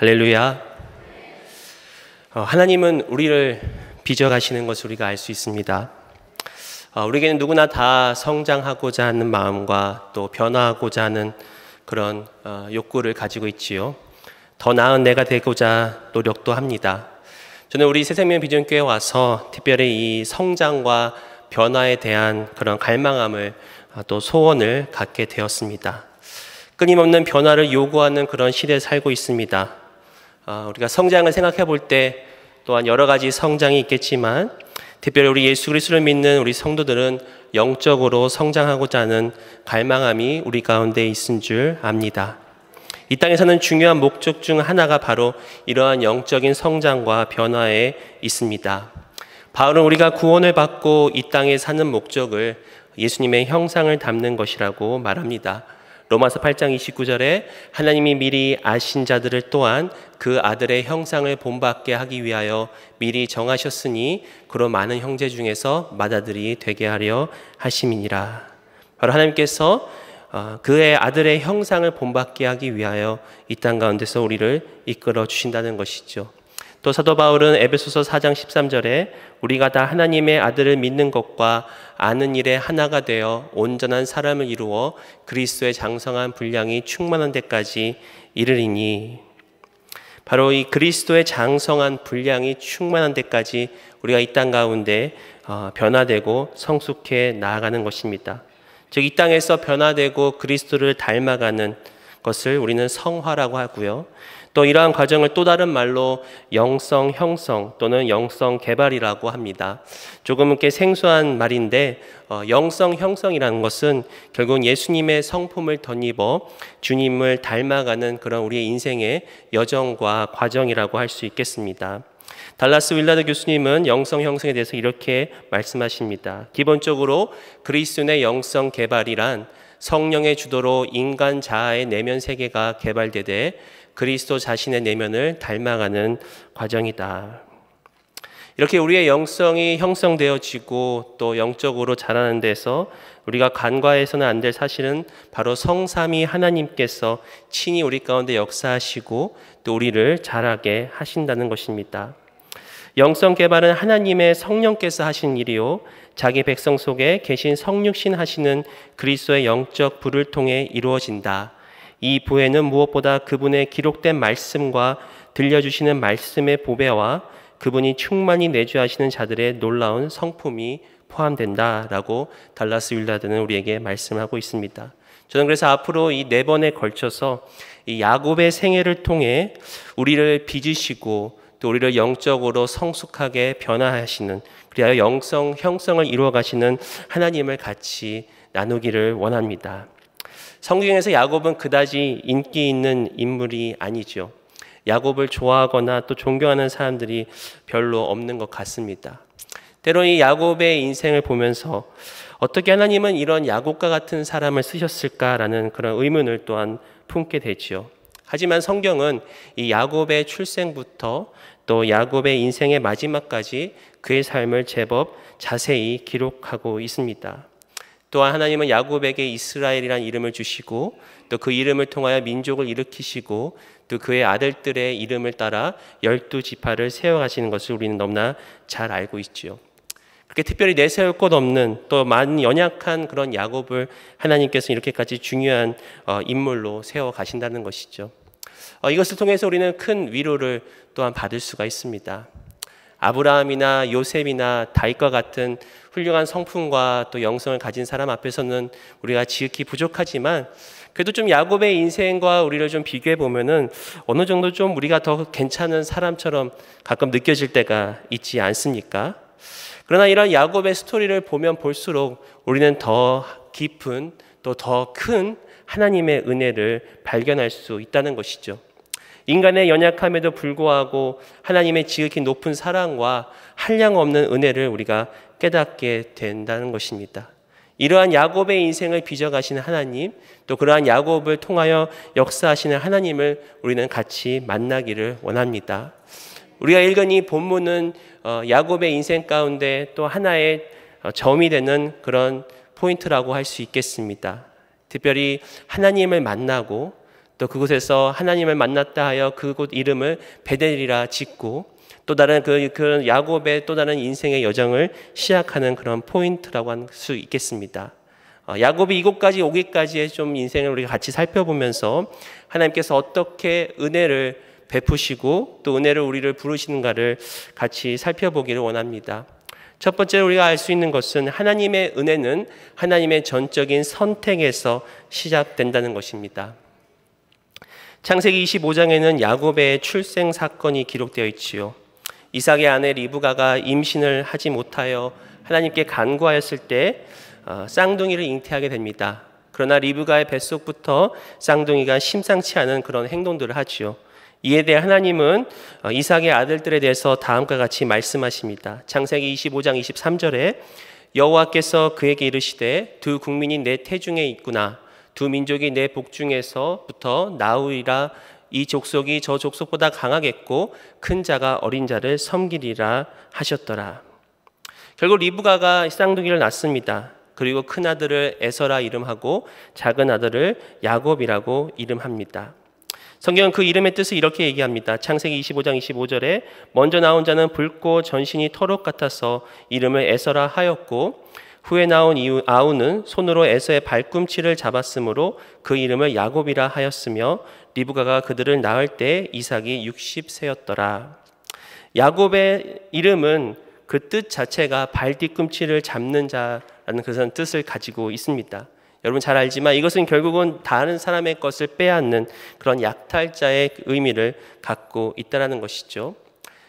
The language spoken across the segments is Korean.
할렐루야. 하나님은 우리를 빚어가시는 것을 우리가 알 수 있습니다. 우리에게는 누구나 다 성장하고자 하는 마음과 또 변화하고자 하는 그런 욕구를 가지고 있지요. 더 나은 내가 되고자 노력도 합니다. 저는 우리 새생명 비전교회에 와서 특별히 이 성장과 변화에 대한 그런 갈망함을 또 소원을 갖게 되었습니다. 끊임없는 변화를 요구하는 그런 시대에 살고 있습니다. 우리가 성장을 생각해 볼 때 또한 여러 가지 성장이 있겠지만 특별히 우리 예수 그리스도를 믿는 우리 성도들은 영적으로 성장하고자 하는 갈망함이 우리 가운데 있은 줄 압니다. 이 땅에서는 중요한 목적 중 하나가 바로 이러한 영적인 성장과 변화에 있습니다. 바울은 우리가 구원을 받고 이 땅에 사는 목적을 예수님의 형상을 담는 것이라고 말합니다. 로마서 8장 29절에 하나님이 미리 아신 자들을 또한 그 아들의 형상을 본받게 하기 위하여 미리 정하셨으니 그로 많은 형제 중에서 맏아들이 되게 하려 하심이니라. 바로 하나님께서 그의 아들의 형상을 본받게 하기 위하여 이 땅 가운데서 우리를 이끌어 주신다는 것이죠. 또 사도 바울은 에베소서 4장 13절에 우리가 다 하나님의 아들을 믿는 것과 아는 일에 하나가 되어 온전한 사람을 이루어 그리스도의 장성한 분량이 충만한 데까지 이르리니, 바로 이 그리스도의 장성한 분량이 충만한 데까지 우리가 이 땅 가운데 변화되고 성숙해 나아가는 것입니다. 즉 이 땅에서 변화되고 그리스도를 닮아가는 것을 우리는 성화라고 하고요. 또 이러한 과정을 또 다른 말로 영성 형성 또는 영성 개발이라고 합니다. 조금 이렇게 생소한 말인데 영성 형성이라는 것은 결국은 예수님의 성품을 덧입어 주님을 닮아가는 그런 우리의 인생의 여정과 과정이라고 할 수 있겠습니다. 달라스 윌라드 교수님은 영성 형성에 대해서 이렇게 말씀하십니다. 기본적으로 그리스도인의 영성 개발이란 성령의 주도로 인간 자아의 내면 세계가 개발되되 그리스도 자신의 내면을 닮아가는 과정이다. 이렇게 우리의 영성이 형성되어지고 또 영적으로 자라는 데서 우리가 간과해서는 안 될 사실은 바로 성삼위 하나님께서 친히 우리 가운데 역사하시고 또 우리를 자라게 하신다는 것입니다. 영성 개발은 하나님의 성령께서 하신 일이요 자기 백성 속에 계신 성육신 하시는 그리스도의 영적 불을 통해 이루어진다. 이 부에는 무엇보다 그분의 기록된 말씀과 들려주시는 말씀의 보배와 그분이 충만히 내주하시는 자들의 놀라운 성품이 포함된다라고 달라스 윌라드는 우리에게 말씀하고 있습니다. 저는 그래서 앞으로 이 4번에 걸쳐서 이 야곱의 생애를 통해 우리를 빚으시고 또 우리를 영적으로 성숙하게 변화하시는, 그리하여 영성 형성을 이루어 가시는 하나님을 같이 나누기를 원합니다. 성경에서 야곱은 그다지 인기 있는 인물이 아니죠. 야곱을 좋아하거나 또 존경하는 사람들이 별로 없는 것 같습니다. 때로 이 야곱의 인생을 보면서 어떻게 하나님은 이런 야곱과 같은 사람을 쓰셨을까라는 그런 의문을 또한 품게 되지요. 하지만 성경은 이 야곱의 출생부터 또 야곱의 인생의 마지막까지 그의 삶을 제법 자세히 기록하고 있습니다. 또한 하나님은 야곱에게 이스라엘이라는 이름을 주시고 또 그 이름을 통하여 민족을 일으키시고 또 그의 아들들의 이름을 따라 12지파를 세워가시는 것을 우리는 너무나 잘 알고 있죠. 그렇게 특별히 내세울 것 없는 또 많은 연약한 그런 야곱을 하나님께서 이렇게까지 중요한 인물로 세워가신다는 것이죠. 이것을 통해서 우리는 큰 위로를 또한 받을 수가 있습니다. 아브라함이나 요셉이나 다윗과 같은 훌륭한 성품과 또 영성을 가진 사람 앞에서는 우리가 지극히 부족하지만 그래도 좀 야곱의 인생과 우리를 좀 비교해 보면은 어느 정도 좀 우리가 더 괜찮은 사람처럼 가끔 느껴질 때가 있지 않습니까? 그러나 이런 야곱의 스토리를 보면 볼수록 우리는 더 깊은 또 더 큰 하나님의 은혜를 발견할 수 있다는 것이죠. 인간의 연약함에도 불구하고 하나님의 지극히 높은 사랑과 한량없는 은혜를 우리가 깨닫게 된다는 것입니다. 이러한 야곱의 인생을 빚어가시는 하나님, 또 그러한 야곱을 통하여 역사하시는 하나님을 우리는 같이 만나기를 원합니다. 우리가 읽은 이 본문은 야곱의 인생 가운데 또 하나의 점이 되는 그런 포인트라고 할 수 있겠습니다. 특별히 하나님을 만나고 또 그곳에서 하나님을 만났다 하여 그곳 이름을 베델이라 짓고 또 다른 그 야곱의 또 다른 인생의 여정을 시작하는 그런 포인트라고 할 수 있겠습니다. 야곱이 이곳까지 오기까지의 좀 인생을 우리가 같이 살펴보면서 하나님께서 어떻게 은혜를 베푸시고 또 은혜를 우리를 부르시는가를 같이 살펴보기를 원합니다. 첫 번째로 우리가 알 수 있는 것은 하나님의 은혜는 하나님의 전적인 선택에서 시작된다는 것입니다. 창세기 25장에는 야곱의 출생 사건이 기록되어 있지요. 이삭의 아내 리브가가 임신을 하지 못하여 하나님께 간구하였을 때 쌍둥이를 잉태하게 됩니다. 그러나 리브가의 뱃속부터 쌍둥이가 심상치 않은 그런 행동들을 하지요. 이에 대해 하나님은 이삭의 아들들에 대해서 다음과 같이 말씀하십니다. 창세기 25장 23절에 여호와께서 그에게 이르시되 두 국민이 내 태중에 있구나. 두 민족이 내 복중에서부터 나오리라. 이 족속이 저 족속보다 강하겠고 큰 자가 어린 자를 섬기리라 하셨더라. 결국 리브가가 쌍둥이를 낳습니다. 그리고 큰 아들을 에서라 이름하고 작은 아들을 야곱이라고 이름합니다. 성경은 그 이름의 뜻을 이렇게 얘기합니다. 창세기 25장 25절에 먼저 나온 자는 붉고 전신이 털옷 같아서 이름을 에서라 하였고 후에 나온 아우는 손으로 에서의 발꿈치를 잡았으므로 그 이름을 야곱이라 하였으며 리브가가 그들을 낳을 때 이삭이 60세였더라. 야곱의 이름은 그 뜻 자체가 발 뒤꿈치를 잡는 자라는 그런 뜻을 가지고 있습니다. 여러분 잘 알지만 이것은 결국은 다른 사람의 것을 빼앗는 그런 약탈자의 의미를 갖고 있다는 것이죠.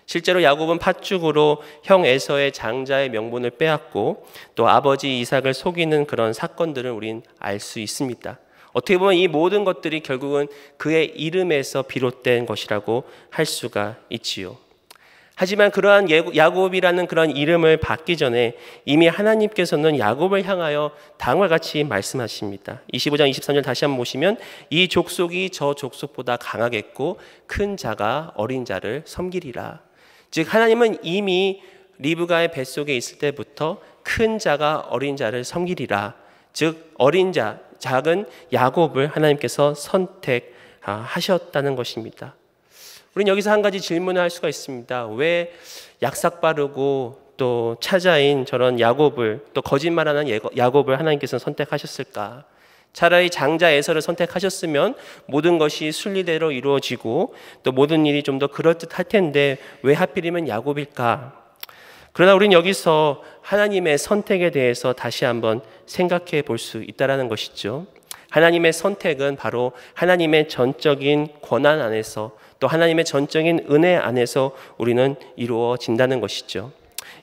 실제로 야곱은 팥죽으로 형 에서의 장자의 명분을 빼앗고 또 아버지 이삭을 속이는 그런 사건들을 우린 알 수 있습니다. 어떻게 보면 이 모든 것들이 결국은 그의 이름에서 비롯된 것이라고 할 수가 있지요. 하지만 그러한 야곱이라는 그런 이름을 받기 전에 이미 하나님께서는 야곱을 향하여 다음과 같이 말씀하십니다. 25장 23절 다시 한번 보시면 이 족속이 저 족속보다 강하겠고 큰 자가 어린 자를 섬기리라. 즉 하나님은 이미 리브가의 뱃속에 있을 때부터 큰 자가 어린 자를 섬기리라. 즉 어린 자, 작은 야곱을 하나님께서 선택하셨다는 것입니다. 우리는 여기서 한 가지 질문을 할 수가 있습니다. 왜 약삭 빠르고 또 차자인 저런 야곱을 또 거짓말하는 야곱을 하나님께서 선택하셨을까? 차라리 장자 에서를 선택하셨으면 모든 것이 순리대로 이루어지고 또 모든 일이 좀 더 그럴듯할 텐데 왜 하필이면 야곱일까? 그러나 우리는 여기서 하나님의 선택에 대해서 다시 한번 생각해 볼 수 있다는 것이죠. 하나님의 선택은 바로 하나님의 전적인 권한 안에서 또 하나님의 전적인 은혜 안에서 우리는 이루어진다는 것이죠.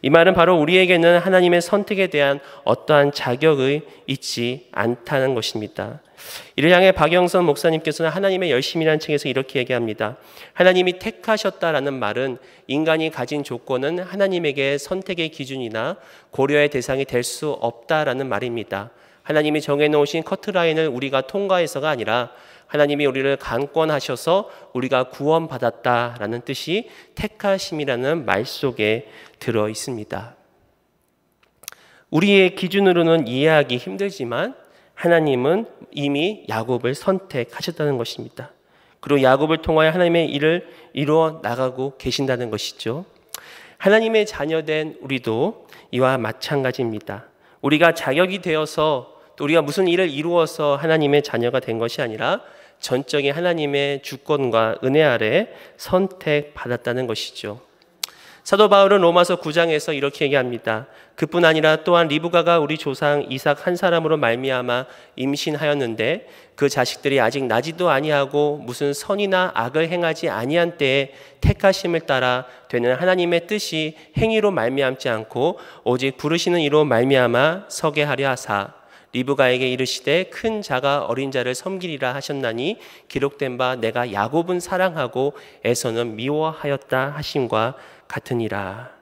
이 말은 바로 우리에게는 하나님의 선택에 대한 어떠한 자격이 있지 않다는 것입니다. 이를 향해 박영선 목사님께서는 하나님의 열심이라는 책에서 이렇게 얘기합니다. 하나님이 택하셨다라는 말은 인간이 가진 조건은 하나님에게 선택의 기준이나 고려의 대상이 될 수 없다라는 말입니다. 하나님이 정해놓으신 커트라인을 우리가 통과해서가 아니라 하나님이 우리를 강권하셔서 우리가 구원받았다라는 뜻이 택하심이라는 말 속에 들어 있습니다. 우리의 기준으로는 이해하기 힘들지만 하나님은 이미 야곱을 선택하셨다는 것입니다. 그리고 야곱을 통하여 하나님의 일을 이루어 나가고 계신다는 것이죠. 하나님의 자녀된 우리도 이와 마찬가지입니다. 우리가 자격이 되어서 또 우리가 무슨 일을 이루어서 하나님의 자녀가 된 것이 아니라 전적인 하나님의 주권과 은혜 아래 선택받았다는 것이죠. 사도 바울은 로마서 9장에서 이렇게 얘기합니다. 그뿐 아니라 또한 리브가가 우리 조상 이삭 한 사람으로 말미암아 임신하였는데 그 자식들이 아직 나지도 아니하고 무슨 선이나 악을 행하지 아니한 때에 택하심을 따라 되는 하나님의 뜻이 행위로 말미암지 않고 오직 부르시는 이로 말미암아 서게 하려 하사 리브가에게 이르시되 큰 자가 어린 자를 섬기리라 하셨나니 기록된 바 내가 야곱은 사랑하고 에서는 미워하였다 하심과 같으니라.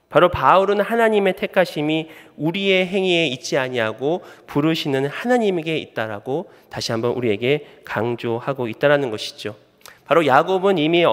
바로 바울은 하나님의 택하심이 우리의 행위에 있지 아니하고 부르시는 하나님에게 있다라고 다시 한번 우리에게 강조하고 있다라는 것이죠. 바로 야곱은 이미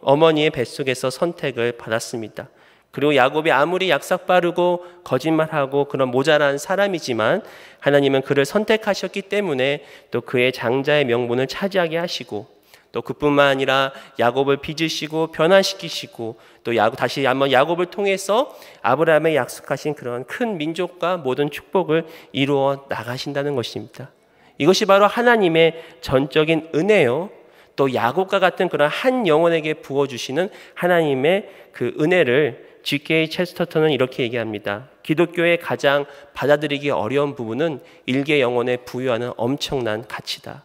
어머니의 뱃속에서 선택을 받았습니다. 그리고 야곱이 아무리 약삭빠르고 거짓말하고 그런 모자란 사람이지만 하나님은 그를 선택하셨기 때문에 또 그의 장자의 명분을 차지하게 하시고, 또 그뿐만 아니라 야곱을 빚으시고 변화시키시고, 또 다시 한번 야곱을 통해서 아브라함의 약속하신 그런 큰 민족과 모든 축복을 이루어 나가신다는 것입니다. 이것이 바로 하나님의 전적인 은혜요, 또 야곱과 같은 그런 한 영혼에게 부어주시는 하나님의 그 은혜를 G.K. 체스터턴은 이렇게 얘기합니다. 기독교의 가장 받아들이기 어려운 부분은 일개 영혼에 부여하는 엄청난 가치다.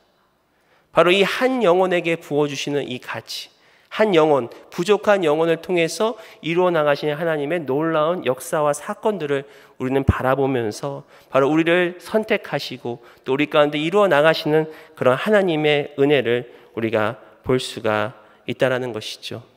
바로 이 한 영혼에게 부어주시는 이 가치, 한 영혼, 부족한 영혼을 통해서 이루어 나가시는 하나님의 놀라운 역사와 사건들을 우리는 바라보면서 바로 우리를 선택하시고 또 우리 가운데 이루어 나가시는 그런 하나님의 은혜를 우리가 볼 수가 있다는 것이죠.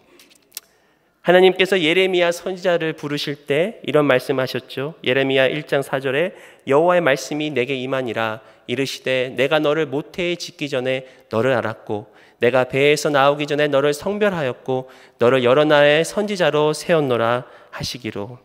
하나님께서 예레미야 선지자를 부르실 때 이런 말씀하셨죠. 예레미야 1장 4절에 여호와의 말씀이 내게 임하니라. 이르시되 내가 너를 모태에 짓기 전에 너를 알았고 내가 배에서 나오기 전에 너를 성별하였고 너를 여러 나라의 선지자로 세웠노라 하시기로.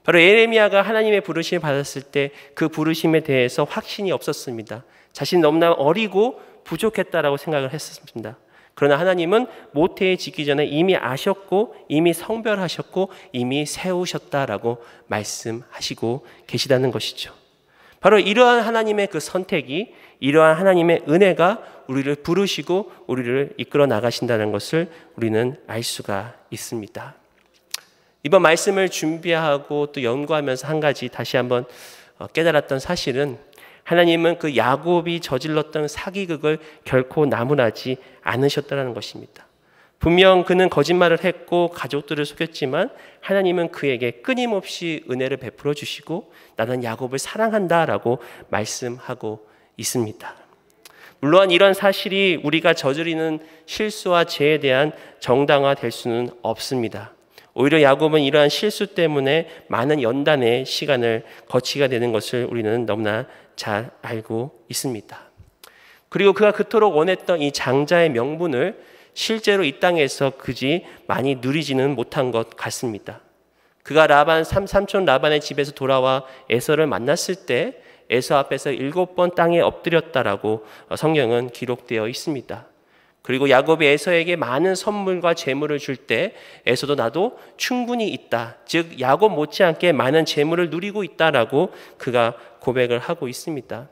바로 예레미야가 하나님의 부르심을 받았을 때 그 부르심에 대해서 확신이 없었습니다. 자신이 너무나 어리고 부족했다라고 생각을 했었습니다. 그러나 하나님은 모태에 짓기 전에 이미 아셨고 이미 성별하셨고 이미 세우셨다라고 말씀하시고 계시다는 것이죠. 바로 이러한 하나님의 그 선택이, 이러한 하나님의 은혜가 우리를 부르시고 우리를 이끌어 나가신다는 것을 우리는 알 수가 있습니다. 이번 말씀을 준비하고 또 연구하면서 한 가지 다시 한번 깨달았던 사실은, 하나님은 그 야곱이 저질렀던 사기극을 결코 나무라지 않으셨다는 것입니다. 분명 그는 거짓말을 했고 가족들을 속였지만 하나님은 그에게 끊임없이 은혜를 베풀어 주시고 나는 야곱을 사랑한다라고 말씀하고 있습니다. 물론 이런 사실이 우리가 저지르는 실수와 죄에 대한 정당화될 수는 없습니다. 오히려 야곱은 이러한 실수 때문에 많은 연단의 시간을 거치게 되는 것을 우리는 너무나 잘 알고 있습니다. 그리고 그가 그토록 원했던 이 장자의 명분을 실제로 이 땅에서 그지 많이 누리지는 못한 것 같습니다. 그가 삼촌 라반의 집에서 돌아와 에서를 만났을 때 에서 앞에서 7번 땅에 엎드렸다라고 성경은 기록되어 있습니다. 그리고 야곱이 에서에게 많은 선물과 재물을 줄 때 에서도 나도 충분히 있다, 즉 야곱 못지않게 많은 재물을 누리고 있다라고 그가 고백을 하고 있습니다.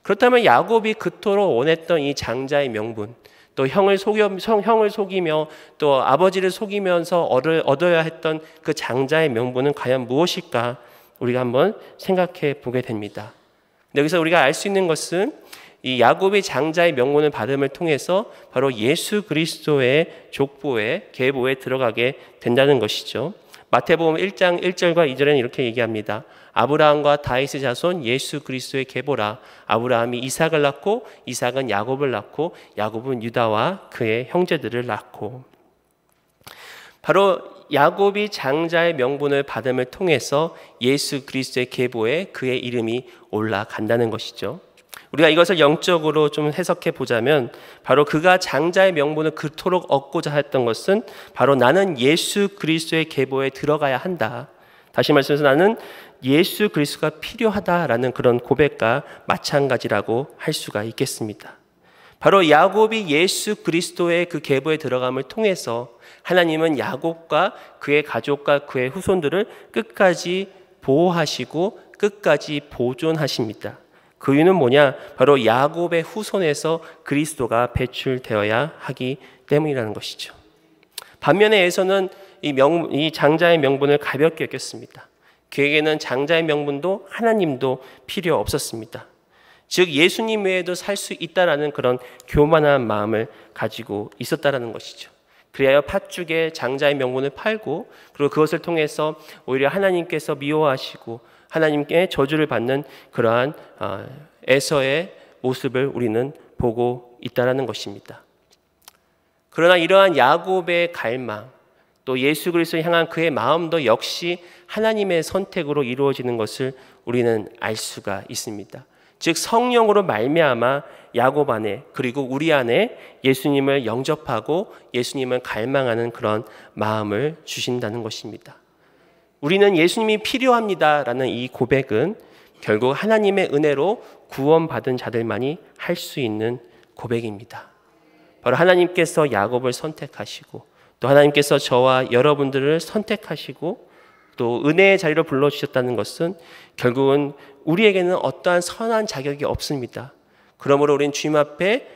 그렇다면 야곱이 그토록 원했던 이 장자의 명분, 또 형을 속이며 또 아버지를 속이면서 얻어야 했던 그 장자의 명분은 과연 무엇일까? 우리가 한번 생각해 보게 됩니다. 여기서 우리가 알 수 있는 것은 이 야곱이 장자의 명분을 받음을 통해서 바로 예수 그리스도의 족보에 계보에 들어가게 된다는 것이죠. 마태복음 1장 1절과 2절에는 이렇게 얘기합니다. 아브라함과 다윗의 자손 예수 그리스도의 계보라. 아브라함이 이삭을 낳고 이삭은 야곱을 낳고 야곱은 유다와 그의 형제들을 낳고. 바로 야곱이 장자의 명분을 받음을 통해서 예수 그리스도의 계보에 그의 이름이 올라간다는 것이죠. 우리가 이것을 영적으로 좀 해석해 보자면 바로 그가 장자의 명분을 그토록 얻고자 했던 것은 바로 나는 예수 그리스도의 계보에 들어가야 한다. 다시 말씀해서 나는 예수 그리스도가 필요하다라는 그런 고백과 마찬가지라고 할 수가 있겠습니다. 바로 야곱이 예수 그리스도의 그 계보에 들어감을 통해서 하나님은 야곱과 그의 가족과 그의 후손들을 끝까지 보호하시고 끝까지 보존하십니다. 그 이유는 뭐냐? 바로 야곱의 후손에서 그리스도가 배출되어야 하기 때문이라는 것이죠. 반면에 에서는 이 장자의 명분을 가볍게 여겼습니다. 그에게는 장자의 명분도 하나님도 필요 없었습니다. 즉 예수님 외에도 살 수 있다라는 그런 교만한 마음을 가지고 있었다라는 것이죠. 그리하여 팥죽에 장자의 명분을 팔고 그리고 그것을 통해서 오히려 하나님께서 미워하시고 하나님께 저주를 받는 그러한 에서의 모습을 우리는 보고 있다라는 것입니다. 그러나 이러한 야곱의 갈망, 또 예수 그리스도를 향한 그의 마음도 역시 하나님의 선택으로 이루어지는 것을 우리는 알 수가 있습니다. 즉 성령으로 말미암아 야곱 안에 그리고 우리 안에 예수님을 영접하고 예수님을 갈망하는 그런 마음을 주신다는 것입니다. 우리는 예수님이 필요합니다라는 이 고백은 결국 하나님의 은혜로 구원받은 자들만이 할 수 있는 고백입니다. 바로 하나님께서 야곱을 선택하시고 또 하나님께서 저와 여러분들을 선택하시고 또 은혜의 자리로 불러주셨다는 것은 결국은 우리에게는 어떠한 선한 자격이 없습니다. 그러므로 우리는 주님 앞에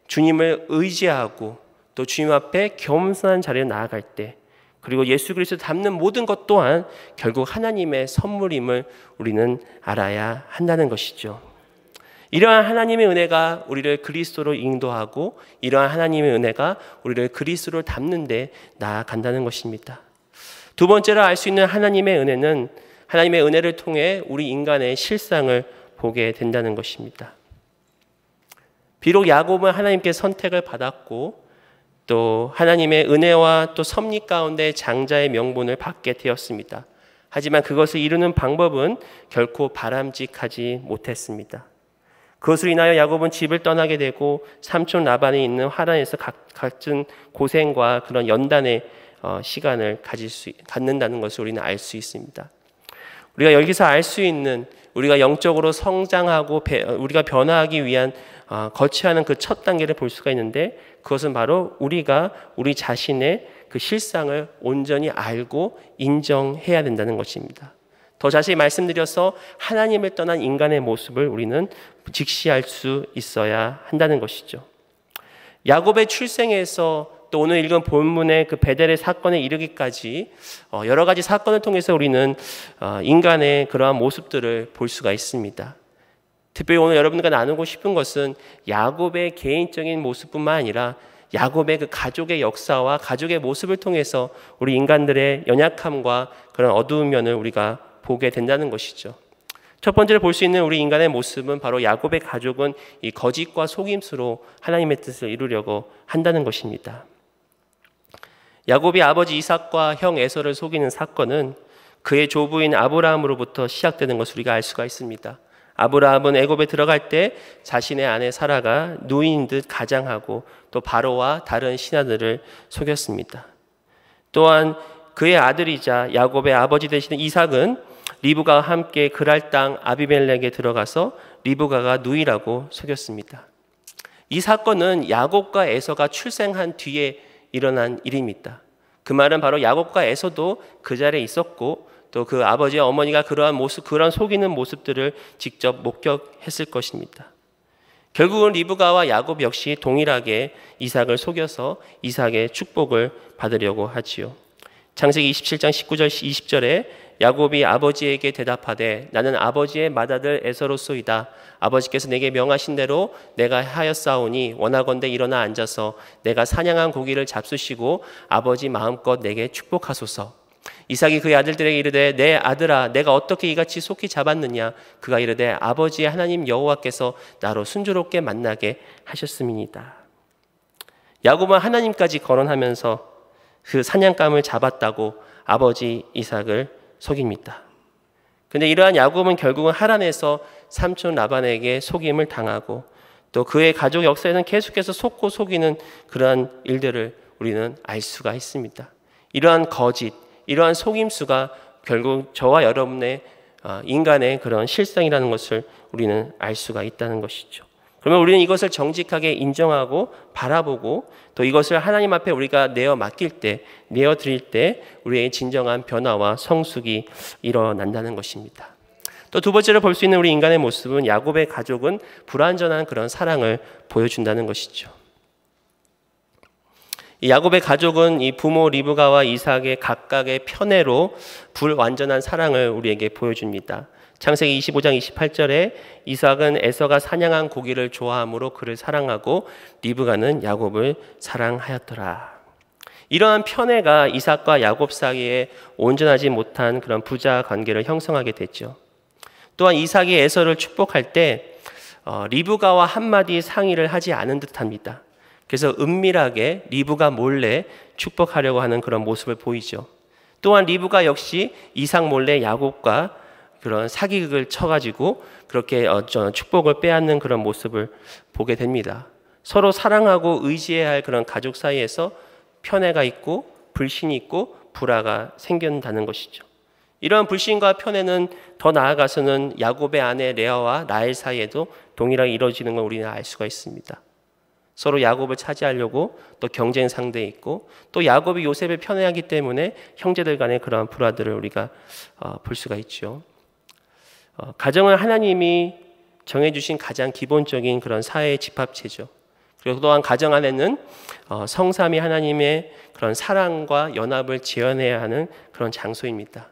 주님을 의지하고 또 주님 앞에 겸손한 자리에 나아갈 때 그리고 예수 그리스도 닮는 모든 것 또한 결국 하나님의 선물임을 우리는 알아야 한다는 것이죠. 이러한 하나님의 은혜가 우리를 그리스도로 인도하고 이러한 하나님의 은혜가 우리를 그리스도로 닮는 데 나아간다는 것입니다. 두 번째로 알 수 있는 하나님의 은혜는 하나님의 은혜를 통해 우리 인간의 실상을 보게 된다는 것입니다. 비록 야곱은 하나님께 선택을 받았고 또 하나님의 은혜와 또 섭리 가운데 장자의 명분을 받게 되었습니다. 하지만 그것을 이루는 방법은 결코 바람직하지 못했습니다. 그것으로 인하여 야곱은 집을 떠나게 되고 삼촌 라반이 있는 하란에서 각종 고생과 그런 연단의 시간을 갖는다는 것을 우리는 알 수 있습니다. 우리가 여기서 알 수 있는 우리가 영적으로 성장하고 우리가 변화하기 위한 거쳐야 하는 그 첫 단계를 볼 수가 있는데 그것은 바로 우리가 우리 자신의 그 실상을 온전히 알고 인정해야 된다는 것입니다. 더 자세히 말씀드려서 하나님을 떠난 인간의 모습을 우리는 직시할 수 있어야 한다는 것이죠. 야곱의 출생에서 또 오늘 읽은 본문의 그 베델의 사건에 이르기까지 여러 가지 사건을 통해서 우리는 인간의 그러한 모습들을 볼 수가 있습니다. 특별히 오늘 여러분들과 나누고 싶은 것은 야곱의 개인적인 모습뿐만 아니라 야곱의 그 가족의 역사와 가족의 모습을 통해서 우리 인간들의 연약함과 그런 어두운 면을 우리가 보게 된다는 것이죠. 첫 번째로 볼 수 있는 우리 인간의 모습은 바로 야곱의 가족은 이 거짓과 속임수로 하나님의 뜻을 이루려고 한다는 것입니다. 야곱이 아버지 이삭과 형 에서를 속이는 사건은 그의 조부인 아브라함으로부터 시작되는 것을 우리가 알 수가 있습니다. 아브라함은 애굽에 들어갈 때 자신의 아내 사라가 누이인 듯 가장하고 또 바로와 다른 신하들을 속였습니다. 또한 그의 아들이자 야곱의 아버지 되시는 이삭은 리브가와 함께 그랄 땅 아비멜렉에 들어가서 리브가가 누이라고 속였습니다. 이 사건은 야곱과 에서가 출생한 뒤에 일어난 일입니다. 그 말은 바로 야곱과 에서도 그 자리에 있었고 또 그 아버지와 어머니가 그러한 모습, 그러한 속이는 모습들을 직접 목격했을 것입니다. 결국은 리브가와 야곱 역시 동일하게 이삭을 속여서 이삭의 축복을 받으려고 하지요. 창세기 27장 19절 20절에 야곱이 아버지에게 대답하되 나는 아버지의 맏아들 에서로소이다. 아버지께서 내게 명하신 대로 내가 하였사오니 원하건대 일어나 앉아서 내가 사냥한 고기를 잡수시고 아버지 마음껏 내게 축복하소서. 이삭이 그의 아들들에게 이르되 내 아들아 내가 어떻게 이같이 속히 잡았느냐. 그가 이르되 아버지의 하나님 여호와께서 나로 순조롭게 만나게 하셨음이니이다. 야곱은 하나님까지 거론하면서 그 사냥감을 잡았다고 아버지 이삭을 속입니다. 근데 이러한 야곱은 결국은 하란에서 삼촌 라반에게 속임을 당하고 또 그의 가족 역사에는 계속해서 속고 속이는 그러한 일들을 우리는 알 수가 있습니다. 이러한 거짓, 이러한 속임수가 결국 저와 여러분의 인간의 그런 실상이라는 것을 우리는 알 수가 있다는 것이죠. 그러면 우리는 이것을 정직하게 인정하고 바라보고 또 이것을 하나님 앞에 우리가 내어 맡길 때, 내어 드릴 때 우리의 진정한 변화와 성숙이 일어난다는 것입니다. 또 두 번째로 볼 수 있는 우리 인간의 모습은 야곱의 가족은 불완전한 그런 사랑을 보여준다는 것이죠. 이 야곱의 가족은 이 부모 리브가와 이삭의 각각의 편애로 불완전한 사랑을 우리에게 보여줍니다. 창세기 25장 28절에 이삭은 에서가 사냥한 고기를 좋아함으로 그를 사랑하고 리브가는 야곱을 사랑하였더라. 이러한 편애가 이삭과 야곱 사이에 온전하지 못한 그런 부자 관계를 형성하게 됐죠. 또한 이삭이 에서를 축복할 때 리브가와 한마디 상의를 하지 않은 듯합니다. 그래서 은밀하게 리브가 몰래 축복하려고 하는 그런 모습을 보이죠. 또한 리브가 역시 이삭 몰래 야곱과 그런 사기극을 쳐가지고 그렇게 축복을 빼앗는 그런 모습을 보게 됩니다. 서로 사랑하고 의지해야 할 그런 가족 사이에서 편애가 있고 불신이 있고 불화가 생긴다는 것이죠. 이러한 불신과 편애는 더 나아가서는 야곱의 아내 레아와 라헬 사이에도 동일하게 이루어지는 걸 우리는 알 수가 있습니다. 서로 야곱을 차지하려고 또 경쟁 상대에 있고 또 야곱이 요셉을 편애하기 때문에 형제들 간의 그러한 불화들을 우리가 볼 수가 있죠. 가정은 하나님이 정해주신 가장 기본적인 그런 사회의 집합체죠. 그리고 또한 가정 안에는 성삼위 하나님의 그런 사랑과 연합을 재현해야 하는 그런 장소입니다.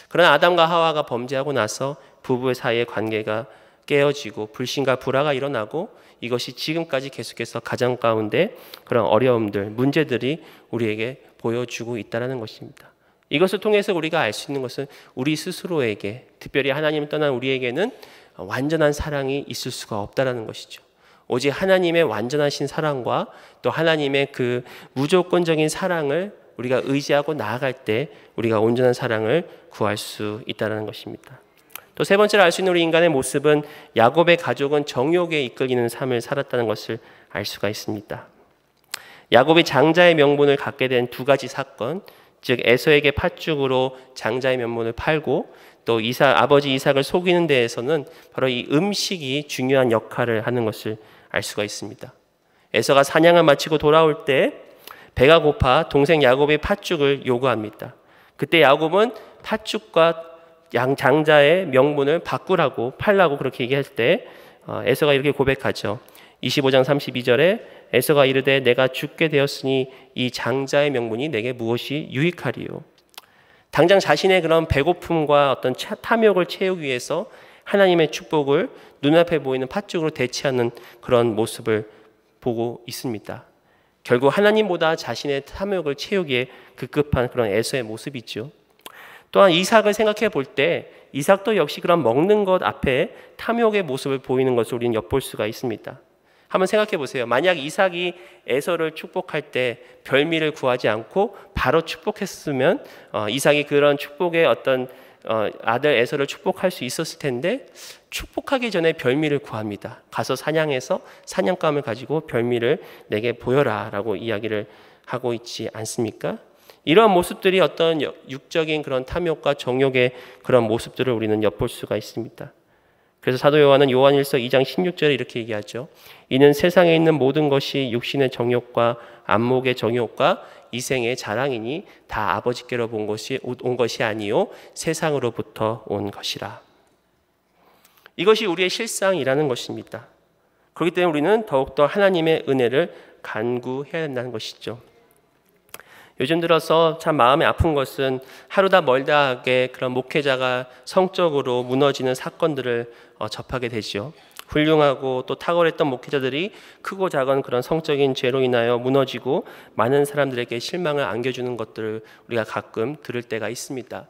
그러나 아담과 하와가 범죄하고 나서 부부의 사이의 관계가 깨어지고 불신과 불화가 일어나고 이것이 지금까지 계속해서 가정 가운데 그런 어려움들, 문제들이 우리에게 보여주고 있다는 것입니다. 이것을 통해서 우리가 알 수 있는 것은 우리 스스로에게, 특별히 하나님을 떠난 우리에게는 완전한 사랑이 있을 수가 없다는 것이죠. 오직 하나님의 완전하신 사랑과 또 하나님의 그 무조건적인 사랑을 우리가 의지하고 나아갈 때 우리가 온전한 사랑을 구할 수 있다는 것입니다. 또 세 번째로 알 수 있는 우리 인간의 모습은 야곱의 가족은 정욕에 이끌리는 삶을 살았다는 것을 알 수가 있습니다. 야곱이 장자의 명분을 갖게 된 두 가지 사건, 즉 에서에게 팥죽으로 장자의 명분을 팔고 또 아버지 이삭을 속이는 데에서는 바로 이 음식이 중요한 역할을 하는 것을 알 수가 있습니다. 에서가 사냥을 마치고 돌아올 때 배가 고파 동생 야곱의 팥죽을 요구합니다. 그때 야곱은 팥죽과 장자의 명분을 바꾸라고 팔라고 그렇게 얘기할 때 에서가 이렇게 고백하죠. 25장 32절에 에서가 이르되 내가 죽게 되었으니 이 장자의 명분이 내게 무엇이 유익하리요. 당장 자신의 그런 배고픔과 어떤 탐욕을 채우기 위해서 하나님의 축복을 눈앞에 보이는 팥죽으로 대체하는 그런 모습을 보고 있습니다. 결국 하나님보다 자신의 탐욕을 채우기에 급급한 그런 에서의 모습이죠. 또한 이삭을 생각해 볼 때 이삭도 역시 그런 먹는 것 앞에 탐욕의 모습을 보이는 것을 우리는 엿볼 수가 있습니다. 한번 생각해 보세요. 만약 이삭이 에서를 축복할 때 별미를 구하지 않고 바로 축복했으면 이삭이 그런 축복의 어떤 아들 에서를 축복할 수 있었을 텐데 축복하기 전에 별미를 구합니다. 가서 사냥해서 사냥감을 가지고 별미를 내게 보여라 라고 이야기를 하고 있지 않습니까? 이러한 모습들이 어떤 육적인 그런 탐욕과 정욕의 그런 모습들을 우리는 엿볼 수가 있습니다. 그래서 사도 요한은 요한일서 2장 16절에 이렇게 얘기하죠. 이는 세상에 있는 모든 것이 육신의 정욕과 안목의 정욕과 이생의 자랑이니 다 아버지께로 온 것이 아니요 세상으로부터 온 것이라. 이것이 우리의 실상이라는 것입니다. 그렇기 때문에 우리는 더욱더 하나님의 은혜를 간구해야 된다는 것이죠. 요즘 들어서 참 마음이 아픈 것은 하루다 멀다하게 그런 목회자가 성적으로 무너지는 사건들을 접하게 되죠. 훌륭하고 또 탁월했던 목회자들이 크고 작은 그런 성적인 죄로 인하여 무너지고 많은 사람들에게 실망을 안겨주는 것들을 우리가 가끔 들을 때가 있습니다.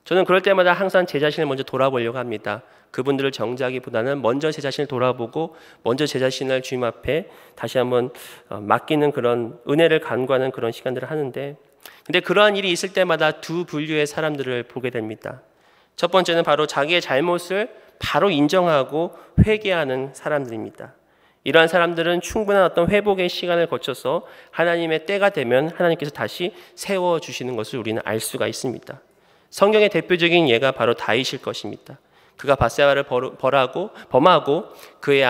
저는 그럴 때마다 항상 제 자신을 먼저 돌아보려고 합니다. 그분들을 정죄하기보다는 먼저 제 자신을 돌아보고 먼저 제 자신을 주님 앞에 다시 한번 맡기는 그런 은혜를 간구하는 그런 시간들을 하는데, 근데 그러한 일이 있을 때마다 두 분류의 사람들을 보게 됩니다. 첫 번째는 바로 자기의 잘못을 바로 인정하고 회개하는 사람들입니다. 이러한 사람들은 충분한 어떤 회복의 시간을 거쳐서 하나님의 때가 되면 하나님께서 다시 세워주시는 것을 우리는 알 수가 있습니다. 성경의 대표적인 예가 바로 다윗일 것입니다. 그가 밧세바를 범하고 그의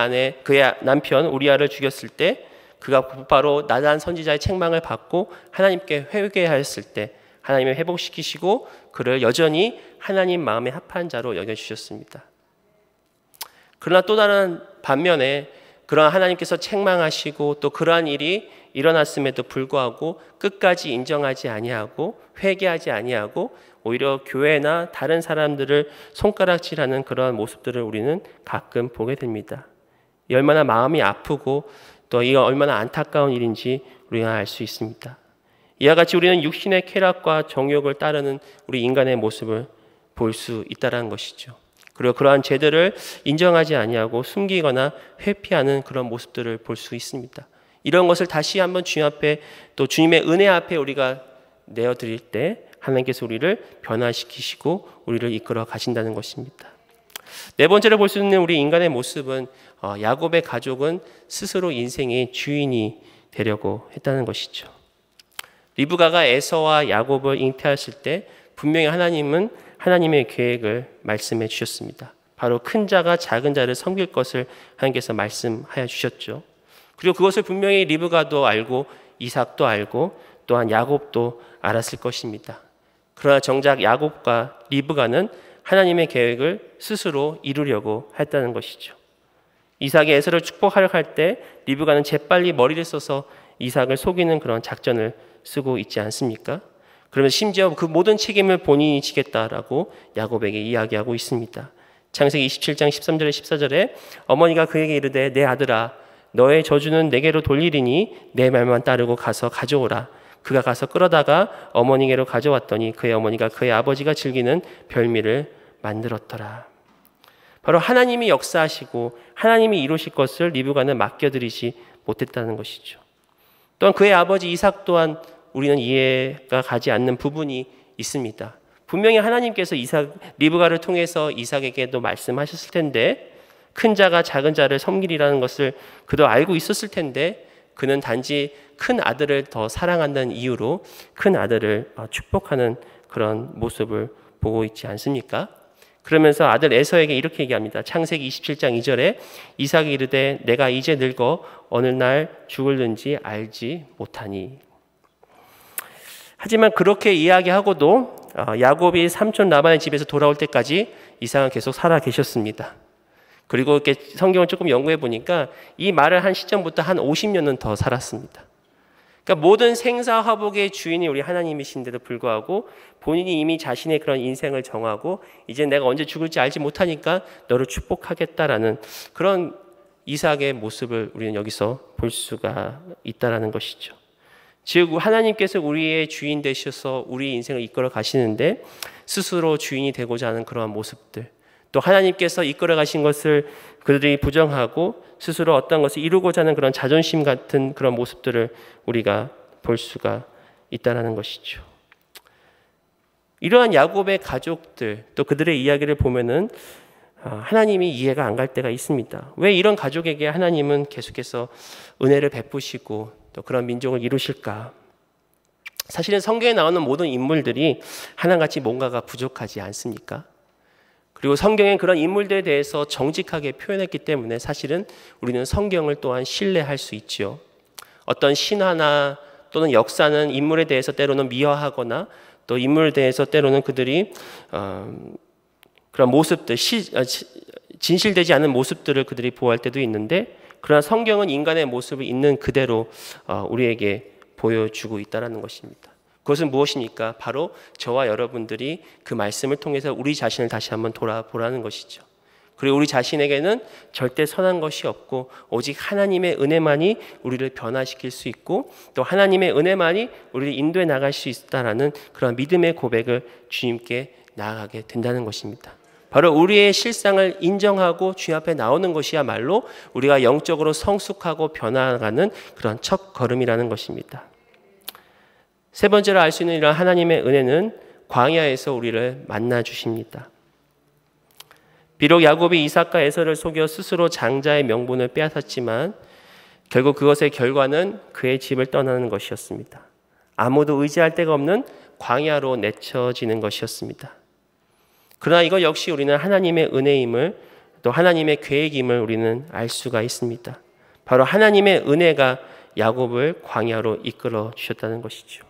남편 우리아를 죽였을 때 그가 곧바로 나단 선지자의 책망을 받고 하나님께 회개하였을 때 하나님을 회복시키시고 그를 여전히 하나님 마음에 합한 자로 여겨주셨습니다. 그러나 또 다른 반면에 그러한 하나님께서 책망하시고 또 그러한 일이 일어났음에도 불구하고 끝까지 인정하지 아니하고 회개하지 아니하고 오히려 교회나 다른 사람들을 손가락질하는 그러한 모습들을 우리는 가끔 보게 됩니다. 이 얼마나 마음이 아프고 또 이가 얼마나 안타까운 일인지 우리가 알 수 있습니다. 이와 같이 우리는 육신의 쾌락과 정욕을 따르는 우리 인간의 모습을 볼 수 있다는 것이죠. 그리고 그러한 죄들을 인정하지 아니하고 숨기거나 회피하는 그런 모습들을 볼 수 있습니다. 이런 것을 다시 한번 주님 앞에 또 주님의 은혜 앞에 우리가 내어드릴 때 하나님께서 우리를 변화시키시고 우리를 이끌어 가신다는 것입니다. 네 번째로 볼 수 있는 우리 인간의 모습은 야곱의 가족은 스스로 인생의 주인이 되려고 했다는 것이죠. 리브가가 에서와 야곱을 잉태했을 때 분명히 하나님은 하나님의 계획을 말씀해 주셨습니다. 바로 큰 자가 작은 자를 섬길 것을 하나님께서 말씀하여 주셨죠. 그리고 그것을 분명히 리브가도 알고 이삭도 알고 또한 야곱도 알았을 것입니다. 그러나 정작 야곱과 리브가는 하나님의 계획을 스스로 이루려고 했다는 것이죠. 이삭이 에서를 축복하려 할 때 리브가는 재빨리 머리를 써서 이삭을 속이는 그런 작전을 쓰고 있지 않습니까? 그러면 심지어 그 모든 책임을 본인이 지겠다라고 야곱에게 이야기하고 있습니다. 창세기 27장 13절에 14절에 어머니가 그에게 이르되 내 아들아 너의 저주는 내게로 돌리리니 내 말만 따르고 가서 가져오라. 그가 가서 끌어다가 어머니께로 가져왔더니 그의 어머니가 그의 아버지가 즐기는 별미를 만들었더라. 바로 하나님이 역사하시고 하나님이 이루실 것을 리브가는 맡겨드리지 못했다는 것이죠. 또한 그의 아버지 이삭 또한 우리는 이해가 가지 않는 부분이 있습니다. 분명히 하나님께서 리브가를 통해서 이삭에게도 말씀하셨을 텐데 큰 자가 작은 자를 섬기리라는 것을 그도 알고 있었을 텐데 그는 단지 큰 아들을 더 사랑한다는 이유로 큰 아들을 축복하는 그런 모습을 보고 있지 않습니까? 그러면서 아들 에서에게 이렇게 얘기합니다. 창세기 27장 2절에 이삭이 이르되 내가 이제 늙어 어느 날 죽을는지 알지 못하니. 하지만 그렇게 이야기하고도 야곱이 삼촌 라반의 집에서 돌아올 때까지 이삭은 계속 살아 계셨습니다. 그리고 이렇게 성경을 조금 연구해 보니까 이 말을 한 시점부터 한 50년은 더 살았습니다. 그러니까 모든 생사화복의 주인이 우리 하나님이신데도 불구하고 본인이 이미 자신의 그런 인생을 정하고 이제 내가 언제 죽을지 알지 못하니까 너를 축복하겠다라는 그런 이삭의 모습을 우리는 여기서 볼 수가 있다라는 것이죠. 즉 하나님께서 우리의 주인 되셔서 우리 인생을 이끌어 가시는데 스스로 주인이 되고자 하는 그러한 모습들, 또 하나님께서 이끌어 가신 것을 그들이 부정하고 스스로 어떤 것을 이루고자 하는 그런 자존심 같은 그런 모습들을 우리가 볼 수가 있다는 것이죠. 이러한 야곱의 가족들 또 그들의 이야기를 보면은 하나님이 이해가 안 갈 때가 있습니다. 왜 이런 가족에게 하나님은 계속해서 은혜를 베푸시고 또 그런 민족을 이루실까? 사실은 성경에 나오는 모든 인물들이 하나같이 뭔가가 부족하지 않습니까? 그리고 성경엔 그런 인물들에 대해서 정직하게 표현했기 때문에 사실은 우리는 성경을 또한 신뢰할 수 있지요. 어떤 신화나 또는 역사는 인물에 대해서 때로는 미화하거나 또 인물에 대해서 때로는 그들이 그런 모습들, 진실되지 않은 모습들을 그들이 보호할 때도 있는데 그러나 성경은 인간의 모습을 있는 그대로 우리에게 보여주고 있다는 것입니다. 그것은 무엇입니까? 바로 저와 여러분들이 그 말씀을 통해서 우리 자신을 다시 한번 돌아보라는 것이죠. 그리고 우리 자신에게는 절대 선한 것이 없고 오직 하나님의 은혜만이 우리를 변화시킬 수 있고 또 하나님의 은혜만이 우리를 인도해 나갈 수 있다라는 그런 믿음의 고백을 주님께 나아가게 된다는 것입니다. 바로 우리의 실상을 인정하고 주님 앞에 나오는 것이야말로 우리가 영적으로 성숙하고 변화가는 그런 첫 걸음이라는 것입니다. 세 번째로 알 수 있는 이런 하나님의 은혜는 광야에서 우리를 만나 주십니다. 비록 야곱이 이삭과 에서를 속여 스스로 장자의 명분을 빼앗았지만 결국 그것의 결과는 그의 집을 떠나는 것이었습니다. 아무도 의지할 데가 없는 광야로 내쳐지는 것이었습니다. 그러나 이것 역시 우리는 하나님의 은혜임을 또 하나님의 계획임을 우리는 알 수가 있습니다. 바로 하나님의 은혜가 야곱을 광야로 이끌어 주셨다는 것이죠.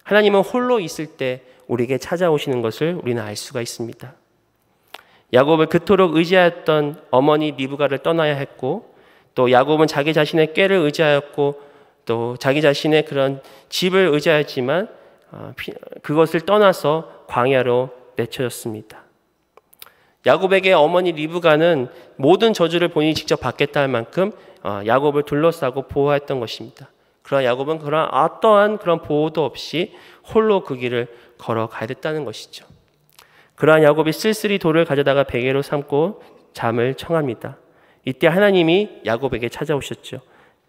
하나님은 홀로 있을 때 우리에게 찾아오시는 것을 우리는 알 수가 있습니다. 야곱을 그토록 의지하였던 어머니 리브가를 떠나야 했고 또 야곱은 자기 자신의 꾀를 의지하였고 또 자기 자신의 그런 집을 의지하였지만 그것을 떠나서 광야로 내쳐졌습니다. 야곱에게 어머니 리브가는 모든 저주를 본인이 직접 받겠다 할 만큼 야곱을 둘러싸고 보호했던 것입니다. 그러나 야곱은 그런 어떠한 그런 보호도 없이 홀로 그 길을 걸어가야 됐다는 것이죠. 그러한 야곱이 쓸쓸히 돌을 가져다가 베개로 삼고 잠을 청합니다. 이때 하나님이 야곱에게 찾아오셨죠.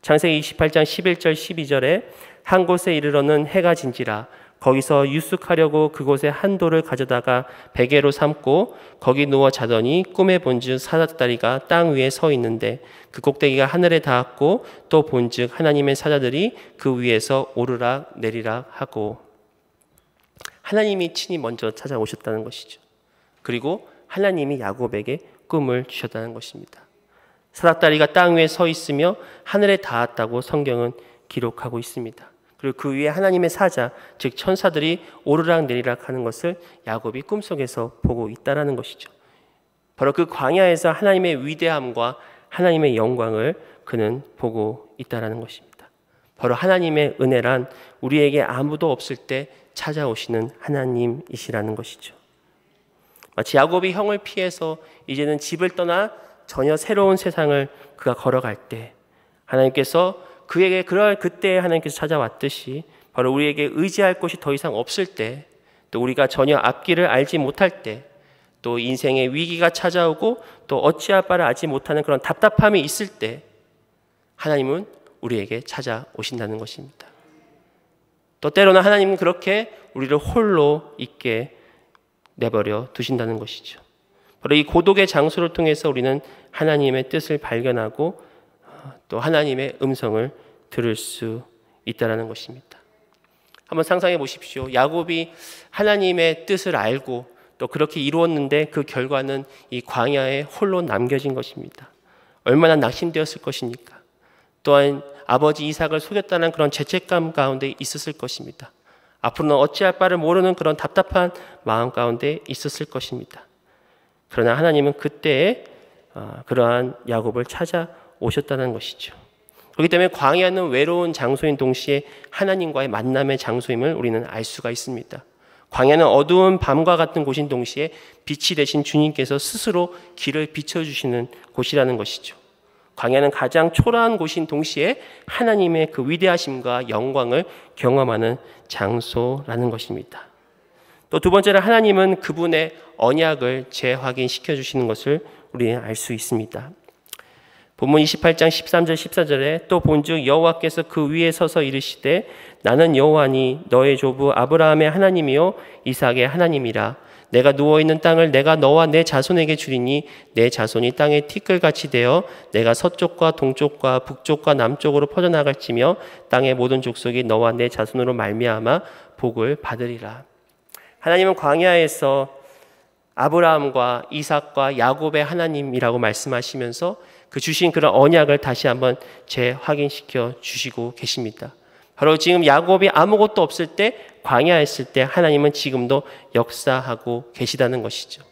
창세기 28장 11절 12절에 한 곳에 이르러는 해가 진지라 거기서 유숙하려고 그곳에 한 돌을 가져다가 베개로 삼고 거기 누워 자더니 꿈에 본즉 사자다리가 땅 위에 서 있는데 그 꼭대기가 하늘에 닿았고 또 본즉 하나님의 사자들이 그 위에서 오르락 내리락 하고. 하나님이 친히 먼저 찾아오셨다는 것이죠. 그리고 하나님이 야곱에게 꿈을 주셨다는 것입니다. 사닥다리가 땅 위에 서 있으며 하늘에 닿았다고 성경은 기록하고 있습니다. 그리고 그 위에 하나님의 사자, 즉 천사들이 오르락 내리락 하는 것을 야곱이 꿈속에서 보고 있다는 것이죠. 바로 그 광야에서 하나님의 위대함과 하나님의 영광을 그는 보고 있다는 것입니다. 바로 하나님의 은혜란 우리에게 아무도 없을 때 찾아오시는 하나님이시라는 것이죠. 마치 야곱이 형을 피해서 이제는 집을 떠나 전혀 새로운 세상을 그가 걸어갈 때 하나님께서 그에게 그럴 그때에 하나님께서 찾아왔듯이 바로 우리에게 의지할 곳이 더 이상 없을 때, 또 우리가 전혀 앞길을 알지 못할 때, 또 인생의 위기가 찾아오고 또 어찌할 바를 알지 못하는 그런 답답함이 있을 때 하나님은 우리에게 찾아오신다는 것입니다. 또 때로는 하나님은 그렇게 우리를 홀로 있게 내버려 두신다는 것이죠. 바로 이 고독의 장소를 통해서 우리는 하나님의 뜻을 발견하고 또 하나님의 음성을 들을 수 있다는 것입니다. 한번 상상해 보십시오. 야곱이 하나님의 뜻을 알고 또 그렇게 이루었는데 그 결과는 이 광야에 홀로 남겨진 것입니다. 얼마나 낙심되었을 것입니까? 또한 아버지 이삭을 속였다는 그런 죄책감 가운데 있었을 것입니다. 앞으로는 어찌할 바를 모르는 그런 답답한 마음 가운데 있었을 것입니다. 그러나 하나님은 그때에 그러한 야곱을 찾아오셨다는 것이죠. 그렇기 때문에 광야는 외로운 장소인 동시에 하나님과의 만남의 장소임을 우리는 알 수가 있습니다. 광야는 어두운 밤과 같은 곳인 동시에 빛이 되신 주님께서 스스로 길을 비춰주시는 곳이라는 것이죠. 광야는 가장 초라한 곳인 동시에 하나님의 그 위대하심과 영광을 경험하는 장소라는 것입니다. 또 두 번째로 하나님은 그분의 언약을 재확인시켜 주시는 것을 우리는 알 수 있습니다. 본문 28장 13절 14절에 또 본즉 여호와께서 그 위에 서서 이르시되 나는 여호와니 너의 조부 아브라함의 하나님이요 이삭의 하나님이라. 내가 누워있는 땅을 내가 너와 내 자손에게 주리니 내 자손이 땅의 티끌같이 되어 내가 서쪽과 동쪽과 북쪽과 남쪽으로 퍼져나갈지며 땅의 모든 족속이 너와 내 자손으로 말미암아 복을 받으리라. 하나님은 광야에서 아브라함과 이삭과 야곱의 하나님이라고 말씀하시면서 그 주신 그런 언약을 다시 한번 재확인시켜 주시고 계십니다. 바로 지금 야곱이 아무것도 없을 때 광야했을 때 하나님은 지금도 역사하고 계시다는 것이죠.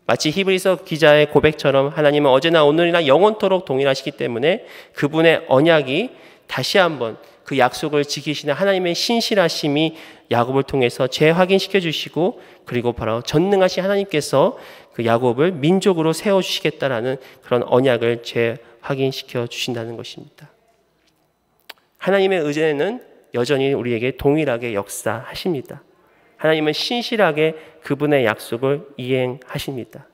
마치 히브리서 기자의 고백처럼 하나님은 어제나 오늘이나 영원토록 동일하시기 때문에 그분의 언약이 다시 한번 그 약속을 지키시는 하나님의 신실하심이 야곱을 통해서 재확인시켜 주시고 그리고 바로 전능하신 하나님께서 그 야곱을 민족으로 세워주시겠다라는 그런 언약을 재확인시켜 주신다는 것입니다. 하나님의 의제는 여전히 우리에게 동일하게 역사하십니다. 하나님은 신실하게 그분의 약속을 이행하십니다.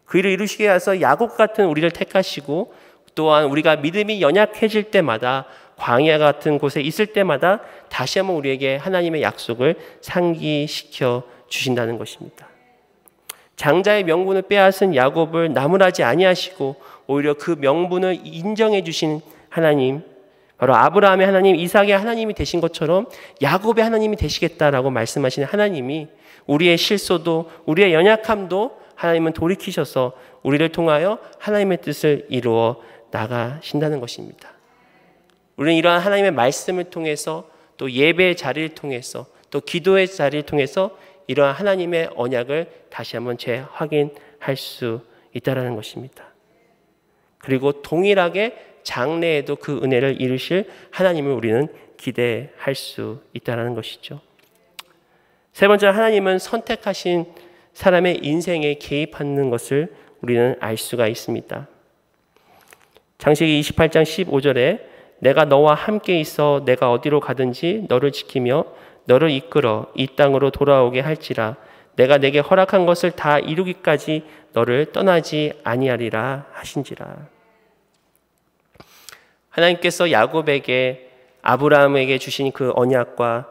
그 일을 이루시기 위해서 야곱 같은 우리를 택하시고 또한 우리가 믿음이 연약해질 때마다 광야 같은 곳에 있을 때마다 다시 한번 우리에게 하나님의 약속을 상기시켜 주신다는 것입니다. 장자의 명분을 빼앗은 야곱을 나무라지 아니하시고 오히려 그 명분을 인정해 주신 하나님, 바로 아브라함의 하나님, 이삭의 하나님이 되신 것처럼 야곱의 하나님이 되시겠다라고 말씀하시는 하나님이 우리의 실소도 우리의 연약함도 하나님은 돌이키셔서 우리를 통하여 하나님의 뜻을 이루어 나가신다는 것입니다. 우리는 이러한 하나님의 말씀을 통해서 또 예배의 자리를 통해서 또 기도의 자리를 통해서 이러한 하나님의 언약을 다시 한번 재확인할 수 있다는 것입니다. 그리고 동일하게 장래에도 그 은혜를 이루실 하나님을 우리는 기대할 수 있다는 것이죠. 세 번째로 하나님은 선택하신 사람의 인생에 개입하는 것을 우리는 알 수가 있습니다. 창세기 28장 15절에 내가 너와 함께 있어 내가 어디로 가든지 너를 지키며 너를 이끌어 이 땅으로 돌아오게 할지라 내가 내게 허락한 것을 다 이루기까지 너를 떠나지 아니하리라 하신지라. 하나님께서 야곱에게 아브라함에게 주신 그 언약과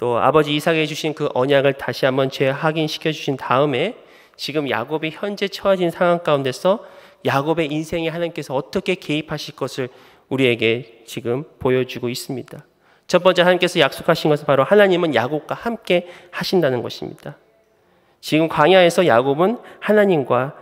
또 아버지 이삭에게 주신 그 언약을 다시 한번 재확인시켜 주신 다음에 지금 야곱이 현재 처해진 상황 가운데서 야곱의 인생에 하나님께서 어떻게 개입하실 것을 우리에게 지금 보여주고 있습니다. 첫 번째 하나님께서 약속하신 것은 바로 하나님은 야곱과 함께 하신다는 것입니다. 지금 광야에서 야곱은 하나님과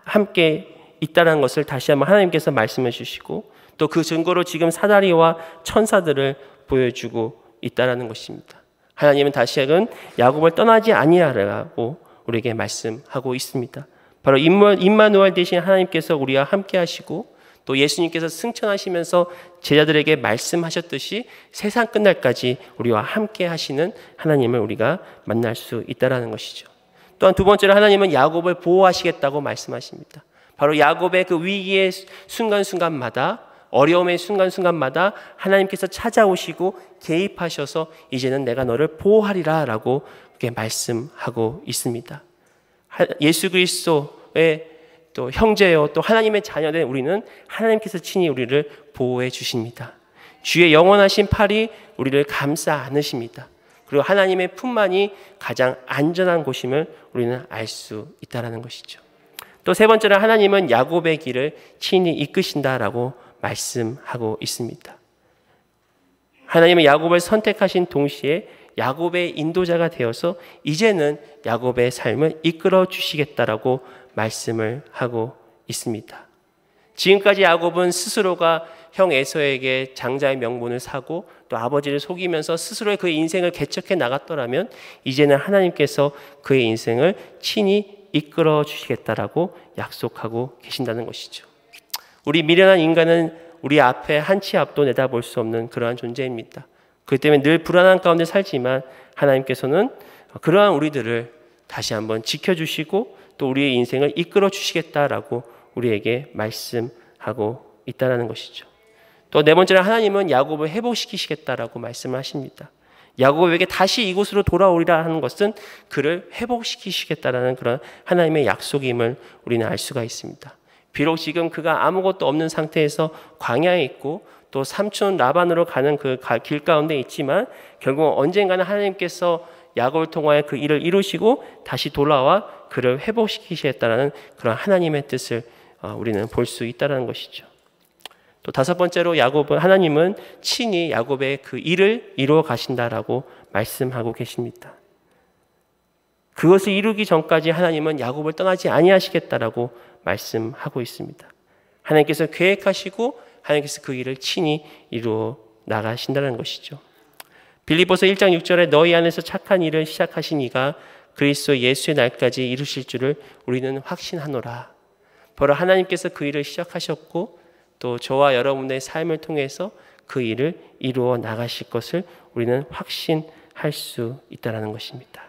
함께 있다는 것을 다시 한번 하나님께서 말씀해 주시고 또 그 증거로 지금 사다리와 천사들을 보여주고 있다는 것입니다. 하나님은 다시금 야곱을 떠나지 아니하라고 우리에게 말씀하고 있습니다. 바로 임마누엘 되신 하나님께서 우리와 함께 하시고 또 예수님께서 승천하시면서 제자들에게 말씀하셨듯이 세상 끝날까지 우리와 함께 하시는 하나님을 우리가 만날 수 있다는 것이죠. 또한 두 번째로 하나님은 야곱을 보호하시겠다고 말씀하십니다. 바로 야곱의 그 위기의 순간순간마다 어려움의 순간순간마다 하나님께서 찾아오시고 개입하셔서 이제는 내가 너를 보호하리라 라고 그렇게 말씀하고 있습니다. 예수 그리스도의 또 형제요 또 하나님의 자녀된 우리는 하나님께서 친히 우리를 보호해 주십니다. 주의 영원하신 팔이 우리를 감싸 안으십니다. 그리고 하나님의 품만이 가장 안전한 곳임을 우리는 알 수 있다는 것이죠. 또 세 번째로 하나님은 야곱의 길을 친히 이끄신다라고 말씀하고 있습니다. 하나님은 야곱을 선택하신 동시에 야곱의 인도자가 되어서 이제는 야곱의 삶을 이끌어 주시겠다라고 말씀을 하고 있습니다. 지금까지 야곱은 스스로가 형 에서에게 장자의 명분을 사고 또 아버지를 속이면서 스스로의 그의 인생을 개척해 나갔더라면 이제는 하나님께서 그의 인생을 친히 이끌어 주시겠다라고 약속하고 계신다는 것이죠. 우리 미련한 인간은 우리 앞에 한 치 앞도 내다볼 수 없는 그러한 존재입니다. 그렇기 때문에 늘 불안한 가운데 살지만 하나님께서는 그러한 우리들을 다시 한번 지켜주시고 또 우리의 인생을 이끌어 주시겠다라고 우리에게 말씀하고 있다는 것이죠. 또 네 번째로 하나님은 야곱을 회복시키시겠다라고 말씀하십니다. 야곱에게 다시 이곳으로 돌아오리라 하는 것은 그를 회복시키시겠다라는 그런 하나님의 약속임을 우리는 알 수가 있습니다. 비록 지금 그가 아무것도 없는 상태에서 광야에 있고 또 삼촌 라반으로 가는 그 길 가운데 있지만 결국 언젠가는 하나님께서 야곱을 통하여 그 일을 이루시고 다시 돌아와 그를 회복시키시겠다는 그런 하나님의 뜻을 우리는 볼 수 있다는 것이죠. 또 다섯 번째로 하나님은 친히 야곱의 그 일을 이루어 가신다라고 말씀하고 계십니다. 그것을 이루기 전까지 하나님은 야곱을 떠나지 아니하시겠다라고 말씀하고 있습니다. 하나님께서 계획하시고 하나님께서 그 일을 친히 이루어 나가신다는 것이죠. 빌립보서 1장 6절에 너희 안에서 착한 일을 시작하신 이가 그리스도 예수의 날까지 이루실 줄을 우리는 확신하노라. 바로 하나님께서 그 일을 시작하셨고 또 저와 여러분의 삶을 통해서 그 일을 이루어 나가실 것을 우리는 확신할 수 있다는 것입니다.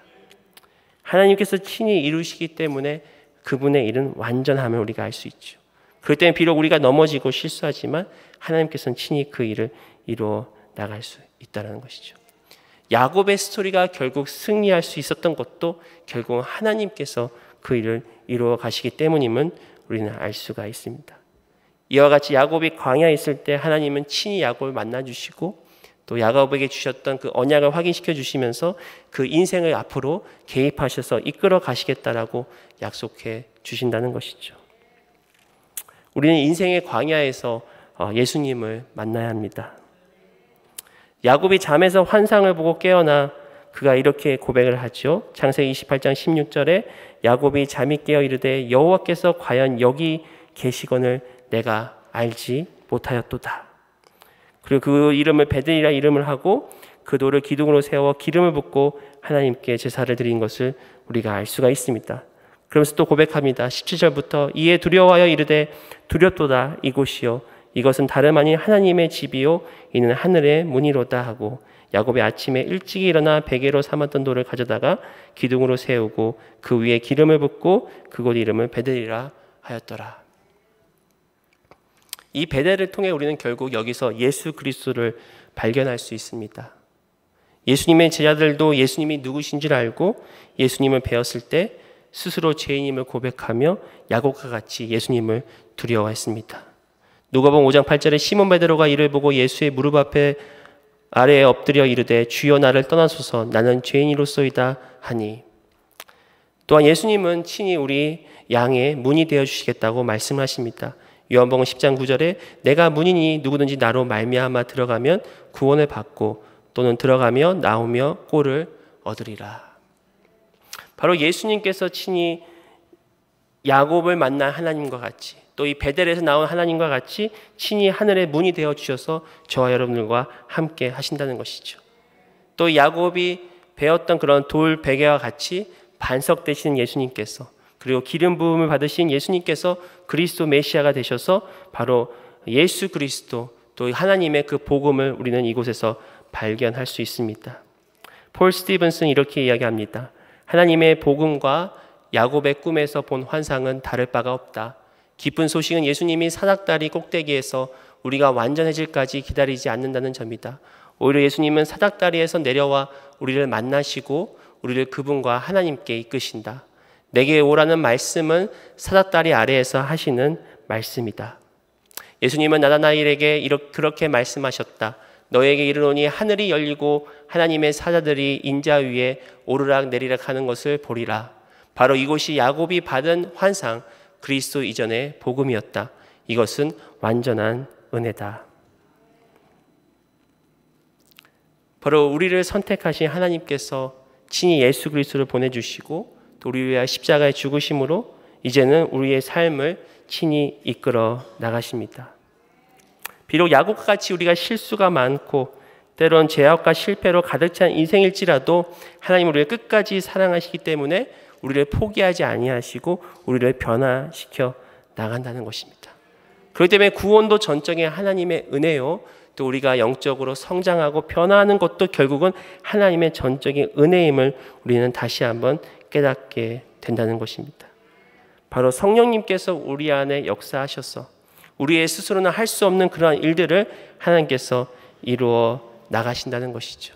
하나님께서 친히 이루시기 때문에 그분의 일은 완전함을 우리가 알 수 있죠. 그럴 때는 비록 우리가 넘어지고 실수하지만 하나님께서는 친히 그 일을 이루어 나갈 수 있다는 것이죠. 야곱의 스토리가 결국 승리할 수 있었던 것도 결국 하나님께서 그 일을 이루어 가시기 때문임은 우리는 알 수가 있습니다. 이와 같이 야곱이 광야에 있을 때 하나님은 친히 야곱을 만나주시고 또 야곱에게 주셨던 그 언약을 확인시켜 주시면서 그 인생을 앞으로 개입하셔서 이끌어 가시겠다라고 약속해 주신다는 것이죠. 우리는 인생의 광야에서 예수님을 만나야 합니다. 야곱이 잠에서 환상을 보고 깨어나 그가 이렇게 고백을 하죠. 창세기 28장 16절에 야곱이 잠이 깨어 이르되 여호와께서 과연 여기 계시거늘 내가 알지 못하였도다. 그리고 그 이름을 베들이라 이름을 하고 그 돌을 기둥으로 세워 기름을 붓고 하나님께 제사를 드린 것을 우리가 알 수가 있습니다. 그러면서 또 고백합니다. 17절부터 이에 두려워하여 이르되 두렵도다 이곳이요 이것은 다름 아닌 하나님의 집이요 이는 하늘의 문이로다 하고 야곱이 아침에 일찍이 일어나 베개로 삼았던 돌을 가져다가 기둥으로 세우고 그 위에 기름을 붓고 그곳 이름을 베들이라 하였더라. 이 베델을 통해 우리는 결국 여기서 예수 그리스도를 발견할 수 있습니다. 예수님의 제자들도 예수님이 누구신 줄 알고 예수님을 배웠을 때 스스로 죄인임을 고백하며 야곱과 같이 예수님을 두려워했습니다. 누가복음 5장 8절에 시몬 베드로가 이를 보고 예수의 무릎 앞에 아래에 엎드려 이르되 주여 나를 떠나소서 나는 죄인이로소이다 하니. 또한 예수님은 친히 우리 양의 문이 되어 주시겠다고 말씀하십니다. 요한복음 10장 9절에 내가 문이니 누구든지 나로 말미암아 들어가면 구원을 받고 또는 들어가며 나오며 꼴을 얻으리라. 바로 예수님께서 친히 야곱을 만난 하나님과 같이 또 이 베델에서 나온 하나님과 같이 친히 하늘의 문이 되어 주셔서 저와 여러분들과 함께 하신다는 것이죠. 또 야곱이 배웠던 그런 돌 베개와 같이 반석되시는 예수님께서 그리고 기름 부음을 받으신 예수님께서 그리스도 메시아가 되셔서 바로 예수 그리스도 또 하나님의 그 복음을 우리는 이곳에서 발견할 수 있습니다. 폴 스티븐스는 이렇게 이야기합니다. 하나님의 복음과 야곱의 꿈에서 본 환상은 다를 바가 없다. 기쁜 소식은 예수님이 사닥다리 꼭대기에서 우리가 완전해질까지 기다리지 않는다는 점이다. 오히려 예수님은 사닥다리에서 내려와 우리를 만나시고 우리를 그분과 하나님께 이끄신다. 내게 오라는 말씀은 사닥다리 아래에서 하시는 말씀이다. 예수님은 나다나엘에게 그렇게 말씀하셨다. 너에게 이르노니 하늘이 열리고 하나님의 사자들이 인자 위에 오르락 내리락 하는 것을 보리라. 바로 이곳이 야곱이 받은 환상 그리스도 이전의 복음이었다. 이것은 완전한 은혜다. 바로 우리를 선택하신 하나님께서 친히 예수 그리스도를 보내주시고 또 우리 위하여 십자가의 죽으심으로 이제는 우리의 삶을 친히 이끌어 나가십니다. 비록 야곱과 같이 우리가 실수가 많고 때론 죄악과 실패로 가득 찬 인생일지라도 하나님은 우리를 끝까지 사랑하시기 때문에 우리를 포기하지 아니하시고 우리를 변화시켜 나간다는 것입니다. 그렇기 때문에 구원도 전적인 하나님의 은혜요. 또 우리가 영적으로 성장하고 변화하는 것도 결국은 하나님의 전적인 은혜임을 우리는 다시 한번 깨닫게 된다는 것입니다. 바로 성령님께서 우리 안에 역사하셔서 우리의 스스로는 할 수 없는 그러한 일들을 하나님께서 이루어 나가신다는 것이죠.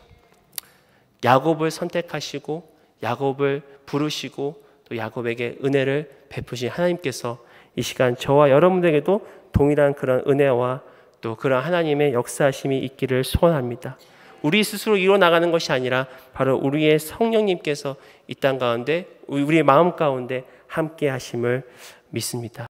야곱을 선택하시고 야곱을 부르시고 또 야곱에게 은혜를 베푸신 하나님께서 이 시간 저와 여러분들에게도 동일한 그런 은혜와 또 그런 하나님의 역사하심이 있기를 소원합니다. 우리 스스로 이루어 나가는 것이 아니라 바로 우리의 성령님께서 이 땅 가운데 우리의 마음 가운데 함께 하심을 믿습니다.